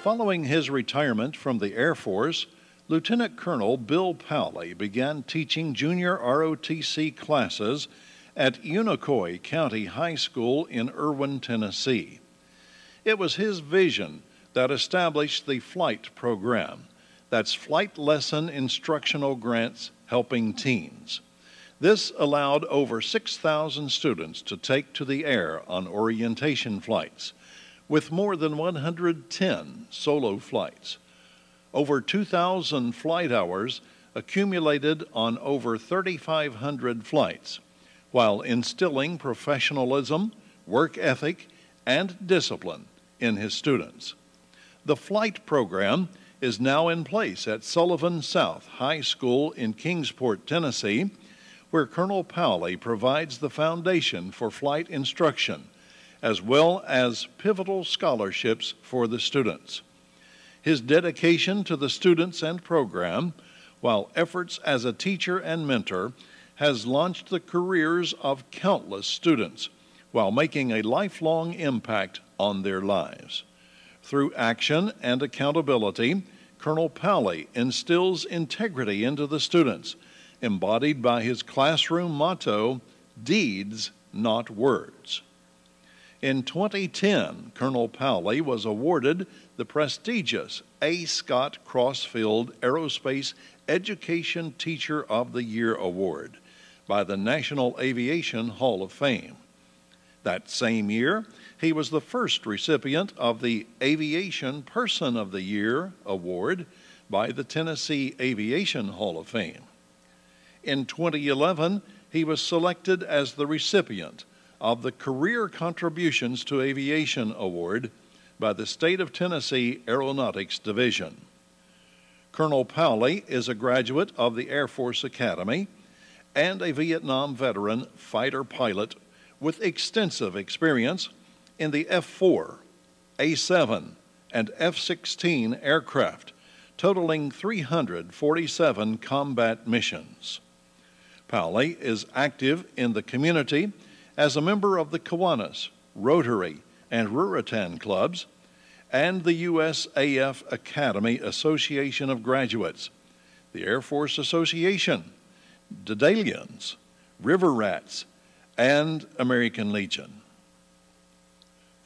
Following his retirement from the Air Force, Lieutenant Colonel Bill Powley began teaching junior ROTC classes at Unicoi County High School in Erwin, Tennessee. It was his vision that established the flight program. That's Flight Lesson Instructional Grants Helping Teens. This allowed over 6,000 students to take to the air on orientation flights, with more than 110 solo flights. Over 2,000 flight hours accumulated on over 3,500 flights, while instilling professionalism, work ethic, and discipline in his students. The flight program is now in place at Sullivan South High School in Kingsport, Tennessee, where Colonel Powley provides the foundation for flight instruction, as well as pivotal scholarships for the students. His dedication to the students and program, while efforts as a teacher and mentor, has launched the careers of countless students while making a lifelong impact on their lives. Through action and accountability, Colonel Powley instills integrity into the students, embodied by his classroom motto, "Deeds, not words." In 2010, Colonel Powley was awarded the prestigious A. Scott Crossfield Aerospace Education Teacher of the Year Award by the National Aviation Hall of Fame. That same year, he was the first recipient of the Aviation Person of the Year Award by the Tennessee Aviation Hall of Fame. In 2011, he was selected as the recipient of the Career Contributions to Aviation Award by the State of Tennessee Aeronautics Division. Colonel Powley is a graduate of the Air Force Academy and a Vietnam veteran fighter pilot with extensive experience in the F-4, A-7, and F-16 aircraft, totaling 347 combat missions. Powley is active in the community as a member of the Kiwanis, Rotary, and Ruritan clubs, and the USAF Academy Association of Graduates, the Air Force Association, Dedalians, River Rats, and American Legion.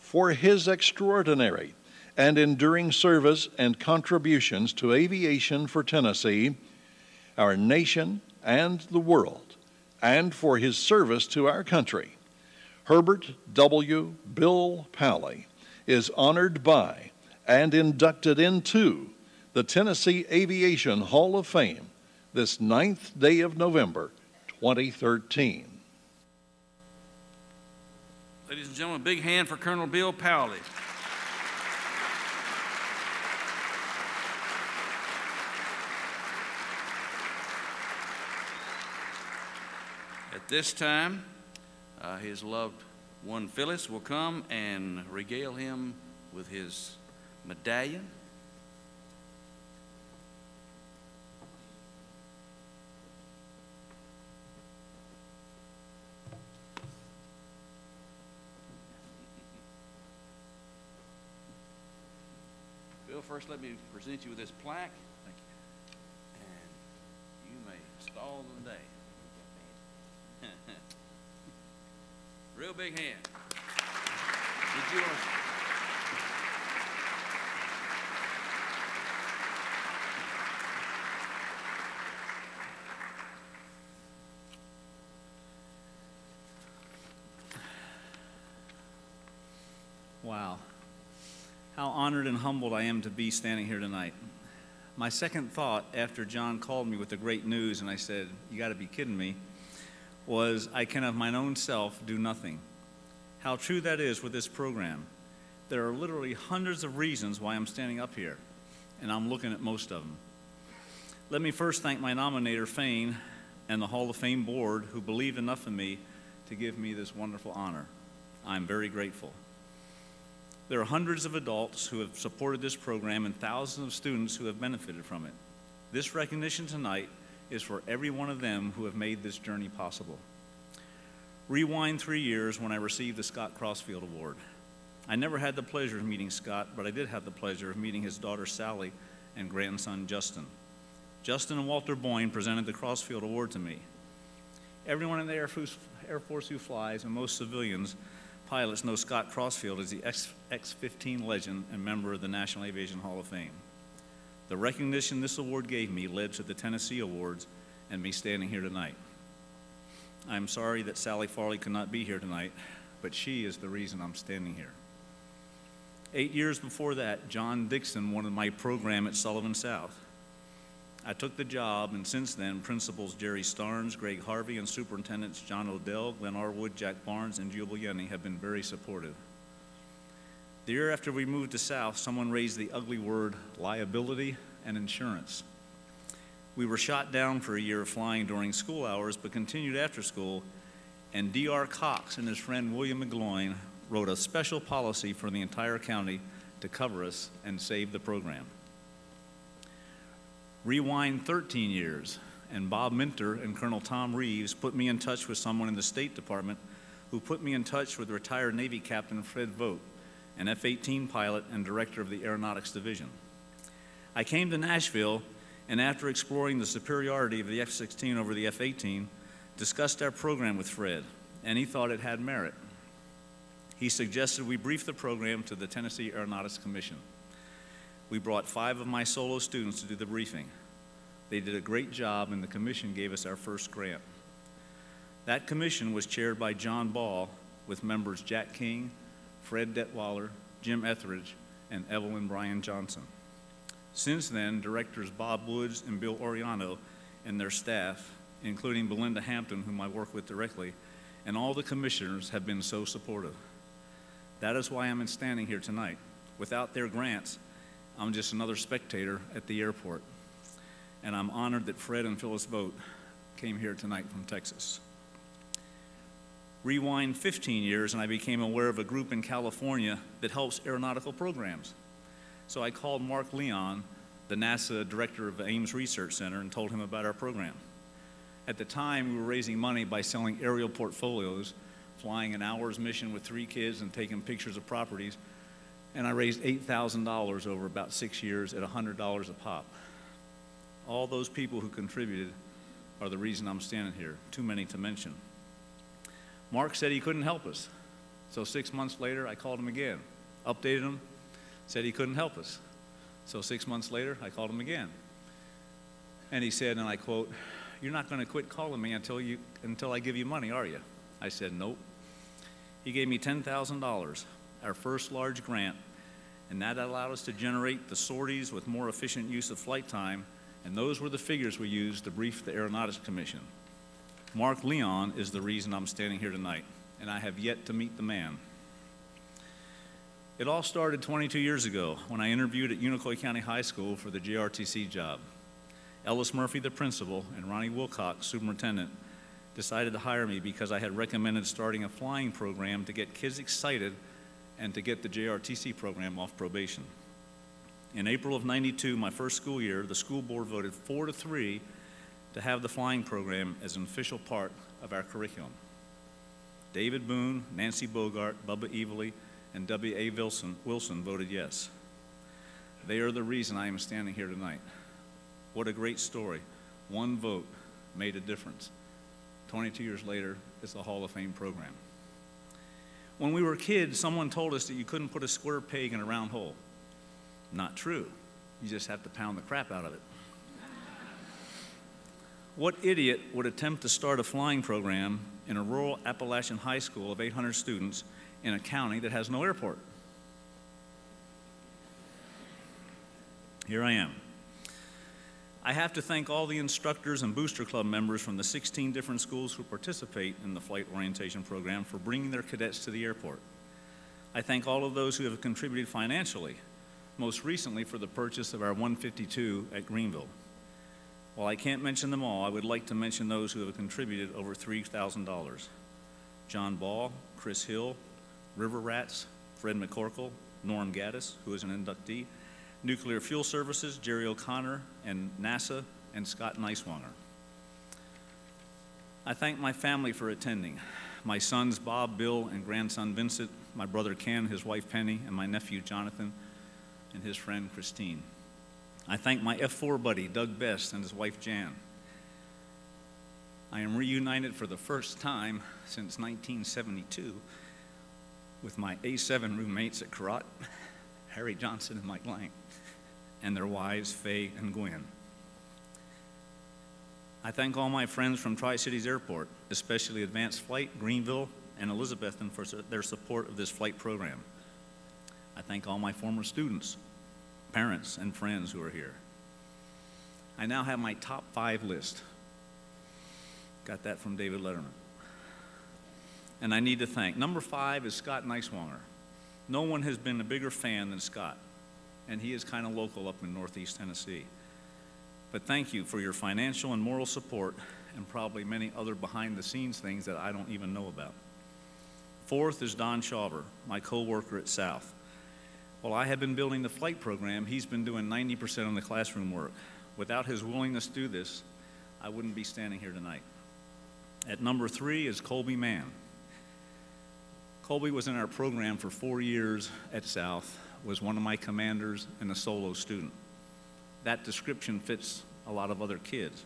For his extraordinary and enduring service and contributions to aviation for Tennessee, our nation, and the world, and for his service to our country, Herbert W. Bill Powley is honored by and inducted into the Tennessee Aviation Hall of Fame this 9th day of November, 2013. Ladies and gentlemen, a big hand for Colonel Bill Powley. At this time, his loved one Phyllis will come and regale him with his medallion. Bill, first let me present you with this plaque. Thank you. And you may stall the day. Real big hand. Did you Wow. How honored and humbled I am to be standing here tonight. My second thought after John called me with the great news and I said, "You got to be kidding me," was, I can of mine own self do nothing. How true that is with this program. There are literally hundreds of reasons why I'm standing up here, and I'm looking at most of them. Let me first thank my nominator, Fane, and the Hall of Fame board who believed enough in me to give me this wonderful honor. I'm very grateful. There are hundreds of adults who have supported this program and thousands of students who have benefited from it. This recognition tonight is for every one of them who have made this journey possible. Rewind 3 years when I received the Scott Crossfield Award. I never had the pleasure of meeting Scott, but I did have the pleasure of meeting his daughter Sally and grandson Justin. Justin and Walter Boyne presented the Crossfield Award to me. Everyone in the Air Force who flies, and most civilians pilots, know Scott Crossfield as the X-15 legend and member of the National Aviation Hall of Fame. The recognition this award gave me led to the Tennessee Awards and me standing here tonight. I'm sorry that Sally Farley could not be here tonight, but she is the reason I'm standing here. 8 years before that, John Dixon wanted my program at Sullivan South. I took the job, and since then, Principals Jerry Starnes, Greg Harvey, and Superintendents John Odell, Glenn Arwood, Jack Barnes, and Jubal Yenny have been very supportive. The year after we moved to South, someone raised the ugly word liability and insurance. We were shot down for a year of flying during school hours, but continued after school, and D.R. Cox and his friend William McGloin wrote a special policy for the entire county to cover us and save the program. Rewind 13 years, and Bob Minter and Colonel Tom Reeves put me in touch with someone in the State Department who put me in touch with retired Navy Captain Fred Vogt, an F-18 pilot and director of the Aeronautics Division. I came to Nashville, and after exploring the superiority of the F-16 over the F-18, discussed our program with Fred, and he thought it had merit. He suggested we brief the program to the Tennessee Aeronautics Commission. We brought 5 of my solo students to do the briefing. They did a great job, and the commission gave us our first grant. That commission was chaired by John Ball, with members Jack King, Fred Detweiler, Jim Etheridge, and Evelyn Bryan Johnson. Since then, directors Bob Woods and Bill Oriano and their staff, including Belinda Hampton, whom I work with directly, and all the commissioners have been so supportive. That is why I'm standing here tonight. Without their grants, I'm just another spectator at the airport. And I'm honored that Fred and Phyllis Vogt came here tonight from Texas. Rewind 15 years, and I became aware of a group in California that helps aeronautical programs. So I called Mark Leon, the NASA director of the Ames Research Center, and told him about our program. At the time, we were raising money by selling aerial portfolios, flying an hour's mission with 3 kids and taking pictures of properties, and I raised $8,000 over about 6 years at $100 a pop. All those people who contributed are the reason I'm standing here, too many to mention. Mark said he couldn't help us, so 6 months later, I called him again, updated him, said he couldn't help us. So 6 months later, I called him again. And he said, and I quote, "You're not going to quit calling me until I give you money, are you?" I said, "Nope." He gave me $10,000, our first large grant, and that allowed us to generate the sorties with more efficient use of flight time, and those were the figures we used to brief the Aeronautics Commission. Mark Leon is the reason I'm standing here tonight, and I have yet to meet the man. It all started 22 years ago when I interviewed at Unicoi County High School for the JRTC job. Ellis Murphy, the principal, and Ronnie Wilcox, superintendent, decided to hire me because I had recommended starting a flying program to get kids excited and to get the JRTC program off probation. In April of '92, my first school year, the school board voted 4-3 to have the flying program as an official part of our curriculum. David Boone, Nancy Bogart, Bubba Evely, and W.A. Wilson voted yes. They are the reason I am standing here tonight. What a great story. One vote made a difference. 22 years later, it's a Hall of Fame program. When we were kids, someone told us that you couldn't put a square peg in a round hole. Not true. You just have to pound the crap out of it. What idiot would attempt to start a flying program in a rural Appalachian high school of 800 students in a county that has no airport? Here I am. I have to thank all the instructors and booster club members from the 16 different schools who participate in the flight orientation program for bringing their cadets to the airport. I thank all of those who have contributed financially, most recently for the purchase of our 152 at Greenville. While I can't mention them all, I would like to mention those who have contributed over $3,000. John Ball, Chris Hill, River Rats, Fred McCorkle, Norm Gaddis, who is an inductee, Nuclear Fuel Services, Jerry O'Connor, and NASA, and Scott Neiswanger. I thank my family for attending. my sons Bob, Bill, and grandson Vincent, my brother Ken, his wife Penny, and my nephew Jonathan, and his friend Christine. I thank my F4 buddy Doug Best and his wife Jan. I am reunited for the first time since 1972 with my A7 roommates at Carrot, Harry Johnson and Mike Lang, and their wives Faye and Gwen. I thank all my friends from Tri-Cities Airport, especially Advanced Flight, Greenville, and Elizabethton for their support of this flight program. I thank all my former students, parents, and friends who are here. I now have my top 5 list. Got that from David Letterman. And I need to thank. Number 5 is Scott Neiswanger. No one has been a bigger fan than Scott, and he is kind of local up in Northeast Tennessee. But thank you for your financial and moral support and probably many other behind-the-scenes things that I don't even know about. 4th is Don Shawver, my co-worker at South. While I have been building the flight program, he's been doing 90% of the classroom work. Without his willingness to do this, I wouldn't be standing here tonight. At number 3 is Colby Mann. Colby was in our program for 4 years at South, was one of my commanders and a solo student. That description fits a lot of other kids.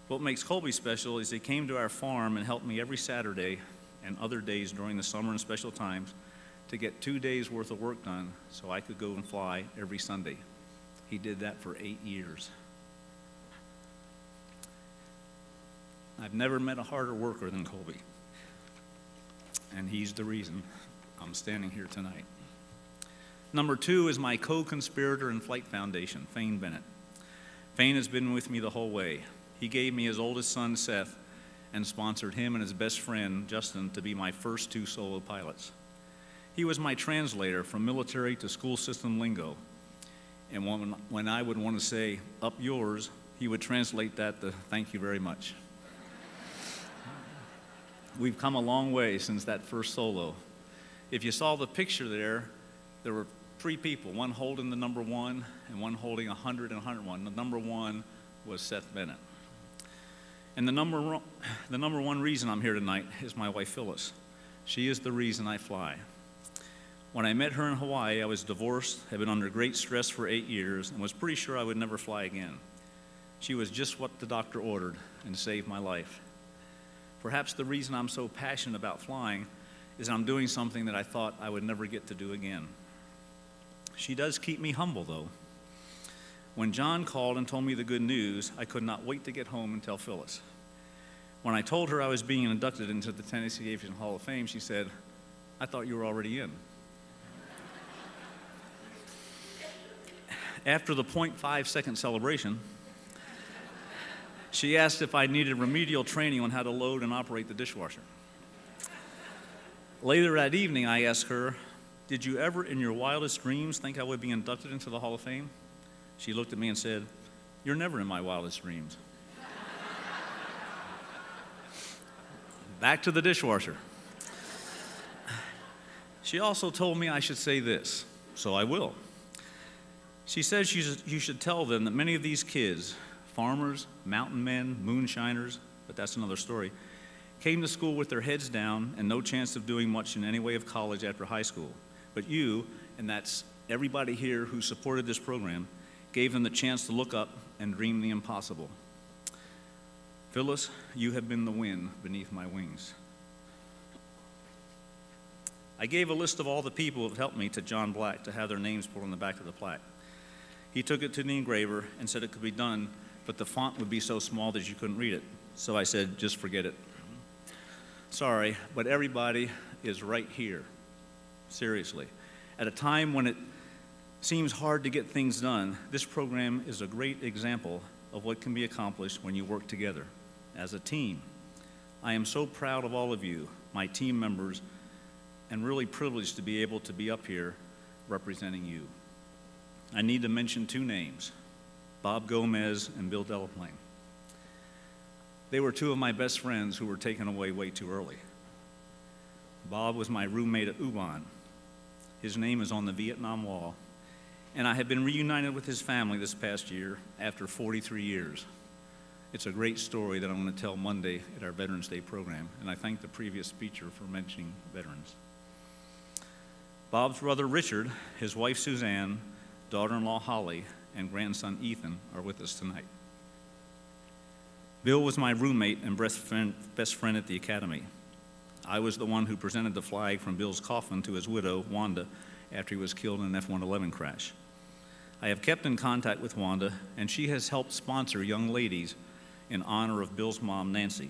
What makes Colby special is he came to our farm and helped me every Saturday and other days during the summer and special times to get 2 days worth of work done so I could go and fly every Sunday. He did that for 8 years. I've never met a harder worker than Colby, and he's the reason I'm standing here tonight. Number 2 is my co-conspirator in Flight Foundation, Fane Bennett. Fane has been with me the whole way. He gave me his oldest son, Seth, and sponsored him and his best friend, Justin, to be my first 2 solo pilots. He was my translator from military to school system lingo. And when I would want to say, "up yours," he would translate that to "thank you very much." We've come a long way since that first solo. If you saw the picture there were 3 people, one holding the number 1 and one holding 100 and 101. The number 1 was Seth Bennett. And the number 1 reason I'm here tonight is my wife Phyllis. She is the reason I fly. When I met her in Hawaii, I was divorced, had been under great stress for 8 years, and was pretty sure I would never fly again. She was just what the doctor ordered and saved my life. Perhaps the reason I'm so passionate about flying is I'm doing something that I thought I would never get to do again. She does keep me humble, though. When John called and told me the good news, I could not wait to get home and tell Phyllis. When I told her I was being inducted into the Tennessee Aviation Hall of Fame, she said, "I thought you were already in." After the 0.5-second celebration, she asked if I needed remedial training on how to load and operate the dishwasher. Later that evening, I asked her, "Did you ever in your wildest dreams think I would be inducted into the Hall of Fame?" She looked at me and said, "You're never in my wildest dreams." Back to the dishwasher. She also told me I should say this, so I will. She says you should tell them that many of these kids, farmers, mountain men, moonshiners, but that's another story, came to school with their heads down and no chance of doing much in any way of college after high school. But you, and that's everybody here who supported this program, gave them the chance to look up and dream the impossible. Phyllis, you have been the wind beneath my wings. I gave a list of all the people who have helped me to John Black to have their names put on the back of the plaque. He took it to the engraver and said it could be done, but the font would be so small that you couldn't read it. So I said, just forget it. Sorry, but everybody is right here. Seriously. At a time when it seems hard to get things done, this program is a great example of what can be accomplished when you work together as a team. I am so proud of all of you, my team members, and really privileged to be able to be up here representing you. I need to mention 2 names, Bob Gomez and Bill Delaplane. They were 2 of my best friends who were taken away way too early. Bob was my roommate at UBAN. His name is on the Vietnam Wall, and I have been reunited with his family this past year after 43 years. It's a great story that I'm going to tell Monday at our Veterans Day program, and I thank the previous speaker for mentioning veterans. Bob's brother Richard, his wife Suzanne, daughter-in-law Holly, and grandson Ethan are with us tonight. Bill was my roommate and best friend at the academy. I was the one who presented the flag from Bill's coffin to his widow, Wanda, after he was killed in an F-111 crash. I have kept in contact with Wanda, and she has helped sponsor young ladies in honor of Bill's mom, Nancy.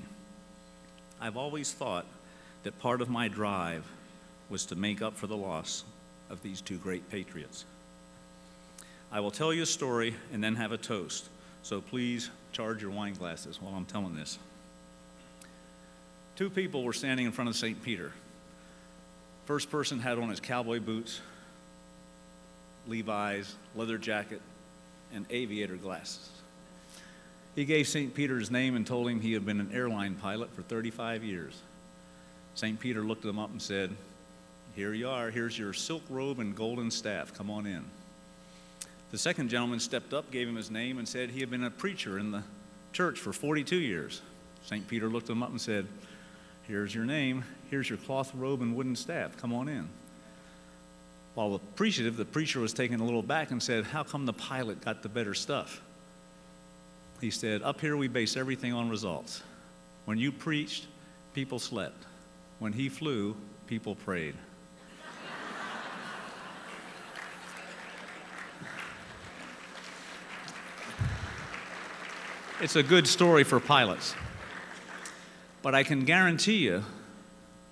I've always thought that part of my drive was to make up for the loss of these two great patriots. I will tell you a story and then have a toast, so please charge your wine glasses while I'm telling this. Two people were standing in front of St. Peter. First person had on his cowboy boots, Levi's, leather jacket, and aviator glasses. He gave St. Peter his name and told him he had been an airline pilot for 35 years. St. Peter looked him up and said, "Here you are, here's your silk robe and golden staff, come on in." The second gentleman stepped up, gave him his name, and said he had been a preacher in the church for 42 years. St. Peter looked him up and said, "Here's your name, here's your cloth robe and wooden staff, come on in." While appreciative, the preacher was taken a little back and said, "How come the pilot got the better stuff?" He said, "Up here we base everything on results. When you preached, people slept. When he flew, people prayed." It's a good story for pilots. But I can guarantee you,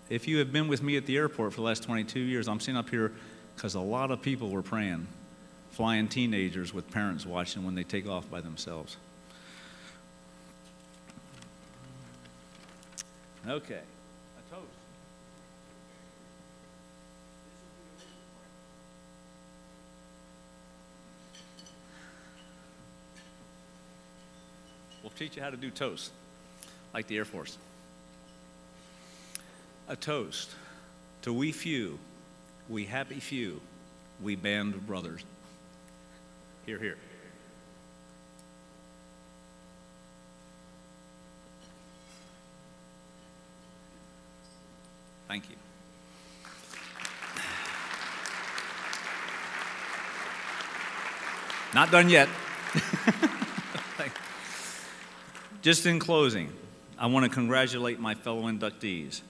if you have been with me at the airport for the last 22 years, I'm sitting up here because a lot of people were praying, flying teenagers with parents watching when they take off by themselves. Okay, a toast. We'll teach you how to do toast, like the Air Force. A toast to we few, we happy few, we band of brothers. Hear, hear. Thank you. Not done yet. Just in closing, I want to congratulate my fellow inductees.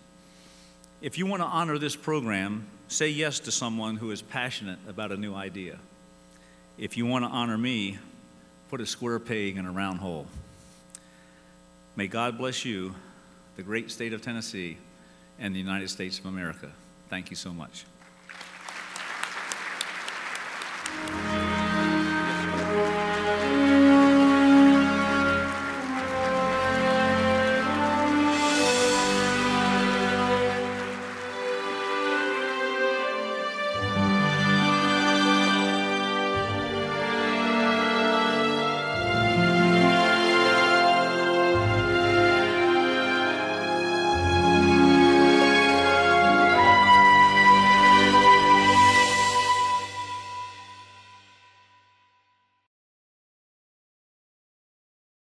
If you want to honor this program, say yes to someone who is passionate about a new idea. If you want to honor me, put a square peg in a round hole. May God bless you, the great state of Tennessee, and the United States of America. Thank you so much.